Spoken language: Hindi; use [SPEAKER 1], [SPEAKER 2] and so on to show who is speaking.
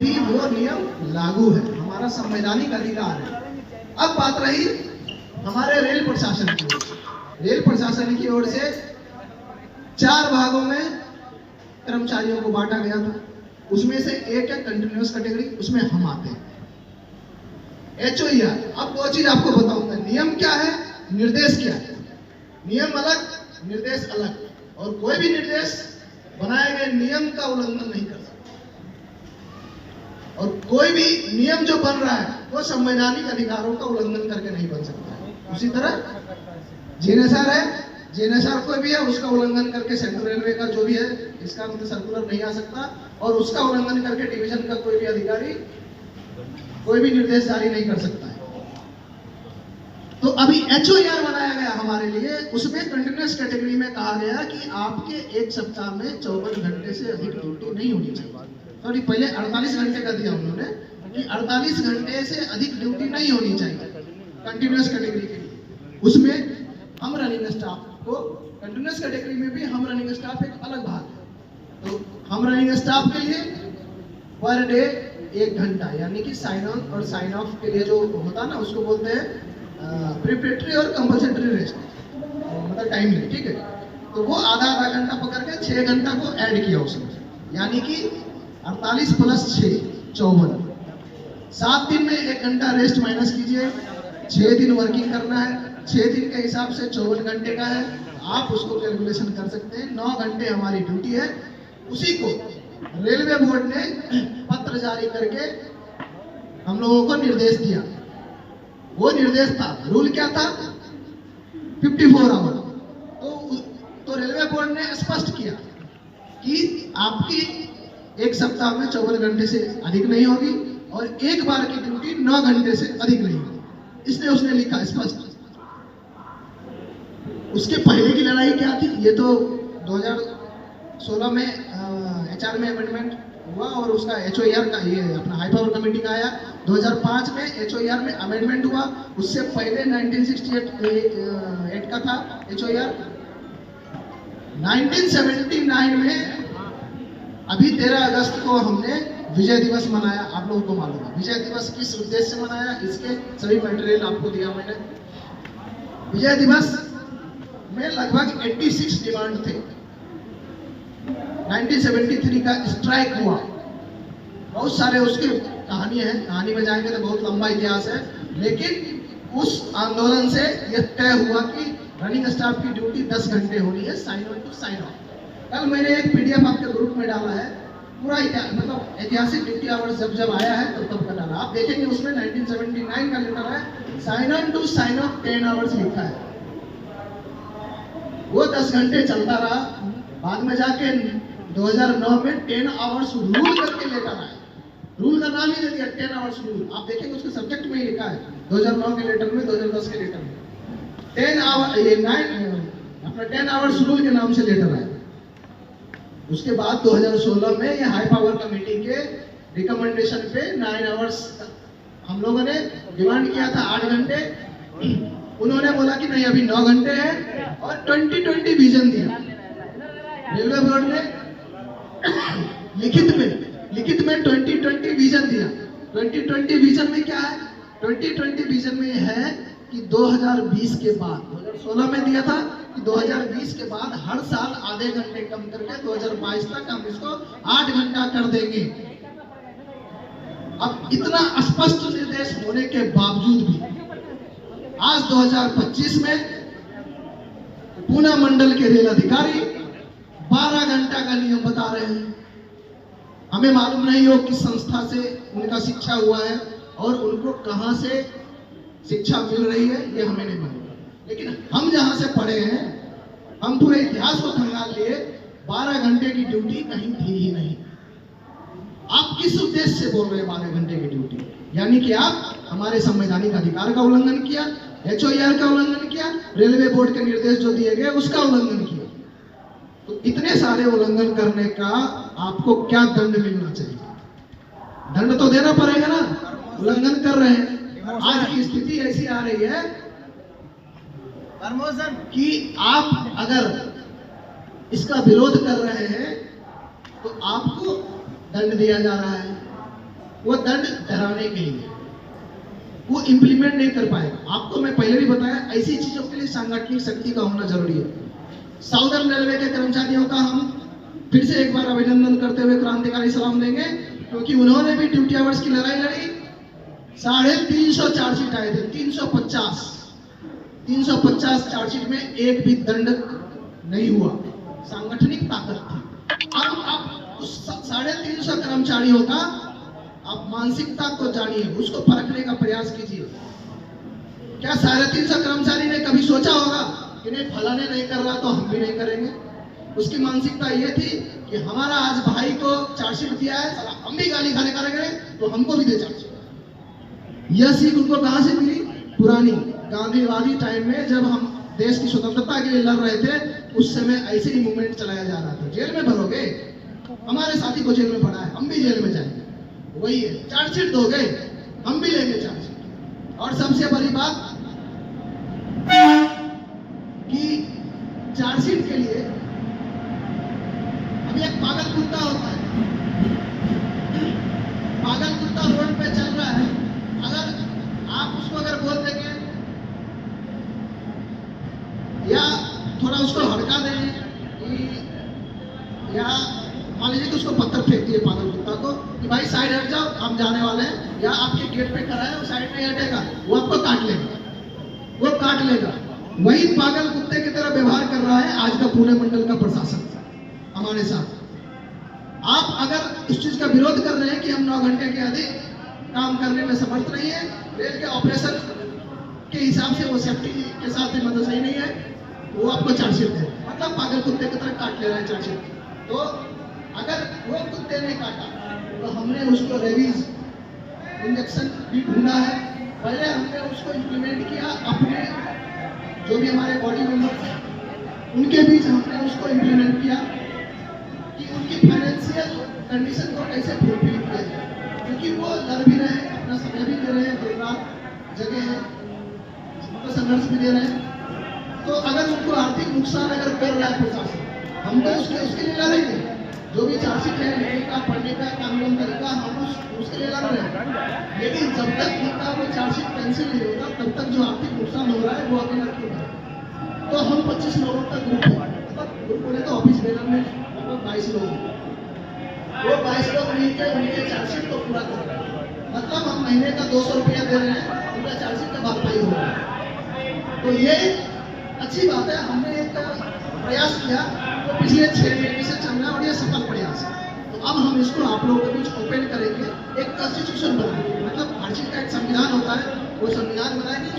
[SPEAKER 1] भी वो नियम लागू है, हमारा संवैधानिक अधिकार है। अब बात रही हमारे रेल प्रशासन की ओर से। रेल प्रशासन की ओर से 4 भागों में कर्मचारियों को बांटा गया था। उसमें से एक है कंटिन्यूअस कैटेगरी, उसमें हम आते हैं। HOER, अब वो चीज आपको बताऊंगा, नियम क्या है, निर्देश क्या है। नियम अलग, निर्देश अलग, और कोई भी निर्देश बनाए गए नियम का उल्लंघन नहीं कर सकता, और कोई भी नियम जो बन रहा है वो संवैधानिक अधिकारों का उल्लंघन करके नहीं बन सकता है। उसी तरह जेएनएसआर है, जेएनएसआर कोई भी है उसका उल्लंघन करके सेंट्रल रेलवे का जो भी है इसका मतलब सर्कुलर नहीं आ सकता, और उसका उल्लंघन करके डिवीजन का कोई भी अधिकारी कोई भी निर्देश जारी नहीं कर सकता है। तो अभी HOER बनाया गया हमारे लिए, उसमें कंटिन्यूअस कैटेगरी में कहा गया कि आपके एक सप्ताह में 54 घंटे से अधिक ड्यूटी नहीं होनी चाहिए। सॉरी, पहले 48 घंटे का दिया उन्होंने कि 48 घंटे से अधिक ड्यूटी नहीं होनी चाहिए कंटिन्यूअस कैटेगरी के लिए। उसमें हम रनिंग स्टाफ को, कंटिन्यूअस कैटेगरी में भी हम रनिंग स्टाफ एक अलग भाग है। तो हम रनिंग स्टाफ के लिए पर डे 1 घंटा, यानी कि साइन ऑन और साइन ऑफ के लिए जो होता है ना उसको बोलते हैं प्रिपरेटरी और कंपल्सरी रेस्ट, मतलब टाइमिंग, ठीक है। तो वो आधा घंटा पकड़ के 6 घंटा को ऐड किया उसमें, यानी कि 48 + 6 54। 7 दिन में 1 घंटा रेस्ट माइनस कीजिए, 6 दिन वर्किंग करना है, 6 दिन के हिसाब से 54 घंटे का है, आप उसको कैलकुलेशन कर सकते हैं। 9 घंटे हमारी ड्यूटी है। उसी को रेलवे बोर्ड ने पत्र जारी करके हम लोगों को निर्देश दिया। वो निर्देश था, रूल क्या था, 54 आवर। तो रेलवे बोर्ड ने स्पष्ट किया कि आपकी एक सप्ताह में 54 घंटे से अधिक नहीं होगी, और एक बार की ड्यूटी 9 घंटे से अधिक नहीं होगी, इसलिए उसने लिखा स्पष्ट। उसके पहले की लड़ाई क्या थी, ये तो 2016 में HR में अमेंडमेंट हुआ, और उसका HOER का, ये अपना हाई पावर कमेटी का आया। 2005 में HOER में अमेंडमेंट हुआ। उससे पहले 1968 का था HOER। 1979 में अभी 13 अगस्त को हमने विजय दिवस मनाया। आप लोगों को मालूम है विजय दिवस किस उद्देश्य से मनाया, इसके सभी मटेरियल आपको दिया मैंने। विजय दिवस में लगभग 86 डिमांड थे। 1973 का स्ट्राइक हुआ, बहुत सारे उसकी कहानी है, कहानी में जाएंगे तो बहुत लंबा इतिहास है, लेकिन उस आंदोलन से यह तय हुआ कि रनिंग स्टाफ की ड्यूटी 10 घंटे होनी है, sign on to sign off. कल मैंने एक PDF आपके ग्रुप में डाला है, पूरा मतलब ऐतिहासिक ड्यूटी आवर्स जब आया है तब का डाला। आप देखेंगे उसमें 1979 का लेटर है, sign on to sign off 10 hours लिखा है। वो 10 घंटे चलता रहा, बाद में जाके 2009 में 10 आवर्स रूल करके लेटर आया। रूल का नाम ही दे दिया 10 आवर्स रूल। आप देखेंगे उसके सब्जेक्ट में ही लिखा है 2009 के लेटर में, 2010 के लेटर में 10 आवर, ये 10 आवर्स रूल के नाम से लेटर आया। उसके बाद 2016 में ये हाई पावर कमेटी के रिकमेंडेशन पे 9 आवर्स हम लोगों ने डिमांड किया था, 8 घंटे। उन्होंने बोला कि नहीं अभी 9 घंटे है, और 2020 विजन दिया रेलवे बोर्ड ने। लिखित में 2020 विजन दिया। 2020 विजन में क्या है, 2020 विजन में है कि 2020 के बाद, 2016 में दिया था कि 2020 के बाद हर साल आधे घंटे कम करके 2022 तक हम इसको 8 घंटा कर देंगे। अब इतना स्पष्ट निर्देश होने के बावजूद भी आज 2025 में पूना मंडल के रेल अधिकारी 12 घंटा का नियम बता रहे हैं। हमें मालूम नहीं हो किस संस्था से उनका शिक्षा हुआ है और उनको कहां से शिक्षा मिल रही है, ये हमें नहीं मालूम, लेकिन हम जहां से पढ़े हैं, हम पूरे इतिहास को खंगाल लिए, 12 घंटे की ड्यूटी कहीं थी ही नहीं। आप किस उद्देश्य से बोल रहे हैं 12 घंटे की ड्यूटी, यानी कि आप हमारे संवैधानिक अधिकार का उल्लंघन किया, HOER का उल्लंघन किया, रेलवे बोर्ड के निर्देश जो दिए गए उसका उल्लंघन किया। तो इतने सारे उल्लंघन करने का आपको क्या दंड मिलना चाहिए? दंड तो देना पड़ेगा ना, उल्लंघन कर रहे हैं। आज की स्थिति ऐसी आ रही है कि आप अगर इसका विरोध कर रहे हैं तो आपको दंड दिया जा रहा है। वो दंड डराने के लिए, वो इंप्लीमेंट नहीं कर पाएगा। आपको मैं पहले भी बताया, ऐसी चीजों के लिए सांगठनिक शक्ति का होना जरूरी है। साउदर्न रेलवे के कर्मचारियों का हम फिर से एक बार अभिनंदन करते हुए क्रांतिकारी सलाम देंगे, क्योंकि उन्होंने भी ड्यूटी आवर्स की लड़ाई लड़ी। 350 चार्जशीट आए थे, 350 चार्जशीट में एक भी दंड नहीं हुआ। सांगठनिक ताकत थी। अब आप उस 350 कर्मचारियों का आप मानसिकता को जानिए, उसको परखने का प्रयास कीजिए। क्या 350 कर्मचारी ने कभी सोचा होगा कि नहीं फलाने नहीं कर रहा तो हम भी नहीं करेंगे? उसकी मानसिकता ये थी कि हमारा आज भाई को चार्जशीट दिया है, हम भी गाली खाने करेंगे तो हमको भी दे चार्जशीट। यह सीख उनको कहां से मिली? पुरानी गांधीवादी टाइम में जब हम देश की स्वतंत्रता के लिए लड़ रहे थे, उस समय ऐसे ही मूवमेंट चलाया जा रहा था। जेल में भरोगे, हमारे साथी को जेल में भरा है, हम भी जेल में जाएंगे, वही है। चार्जशीट दोगे, हम भी लेंगे चार्जशीट। और सबसे बड़ी बात कि चार्जशीट के लिए अभी एक पागल कुत्ता होता है, पागल कुत्ता रोड पे चल रहा है, अगर आप उसको अगर बोल देंगे या थोड़ा उसको हड़का देंगे या मान लीजिए कि उसको पत्थर फेंक दिए पागल कुत्ता को कि भाई साइड हट जाओ, हम जाने वाले हैं, या आपके गेट पे खड़ा है वो साइड में हटेगा, वो आपको काट लेगा, वो काट लेगा। वही पागल कुत्ते की तरह व्यवहार कर रहा है आज का पुणे मंडल का प्रशासन हमारे साथ। आप अगर इस चीज का विरोध कर रहे हैं कि हम 9 घंटे के अधिक काम करने में समर्थ नहीं है, रेल के ऑपरेशन के हिसाब से वो सेफ्टी के साथ मतलब सही नहीं है, वो आपको चार्जशीट दे, मतलब पागल कुत्ते की तरह काट ले रहा है चार्जशीट। तो अगर वो कुत्ते ने काटा तो हमने उसको रेबीज इंजेक्शन भी ढूंढा है। पहले हमने उसको इम्प्लीमेंट किया, अपने जो भी हमारे बॉडी मेंबर्स हैं उनके बीच हमने उसको इम्प्लीमेंट किया कि उनकी फाइनेंशियल कंडीशन को कैसे फुलफिल किया जाए, क्योंकि वो लड़ भी रहे हैं, अपना समय भी दे रहे हैं, दिन रात जगह है, मतलब संघर्ष भी दे रहे हैं। तो अगर उनको आर्थिक नुकसान अगर कर रहा है प्रशासन, हम तो उसके लिए लड़ेंगे। जो भी चार्जशीट है, लिखने का, पढ़ने का कानून तरीका, हम उसके लिए लड़ रहे हैं। लेकिन जब तक उनका वो चार्जशीट कैंसिल नहीं होगा, तब तक जो आर्थिक नुकसान हो रहा है वो अकेला क्यों है? तो हम 25 लोगों का ग्रुप है, मतलब ग्रुप बोले तो ऑफिस बेनर में लगभग 22 लोग हैं। वो 22 लोग मिलकर उनके चार्जशीट को पूरा कर रहे हैं, मतलब हम महीने का 200 रुपया दे रहे हैं, उनका चार्जशीट का भरपाई हो रहा है। तो ये अच्छी बात है। हमने एक प्रयास किया तो पिछले 6 महीने से चल रहा है और ये सफल प्रयास है। तो अब हम इसको आप लोगों के बीच ओपन करेंगे, एक कॉन्स्टिट्यूशन बनाएंगे, मतलब हर चीज का एक संविधान होता है, वो संविधान बनाएंगे।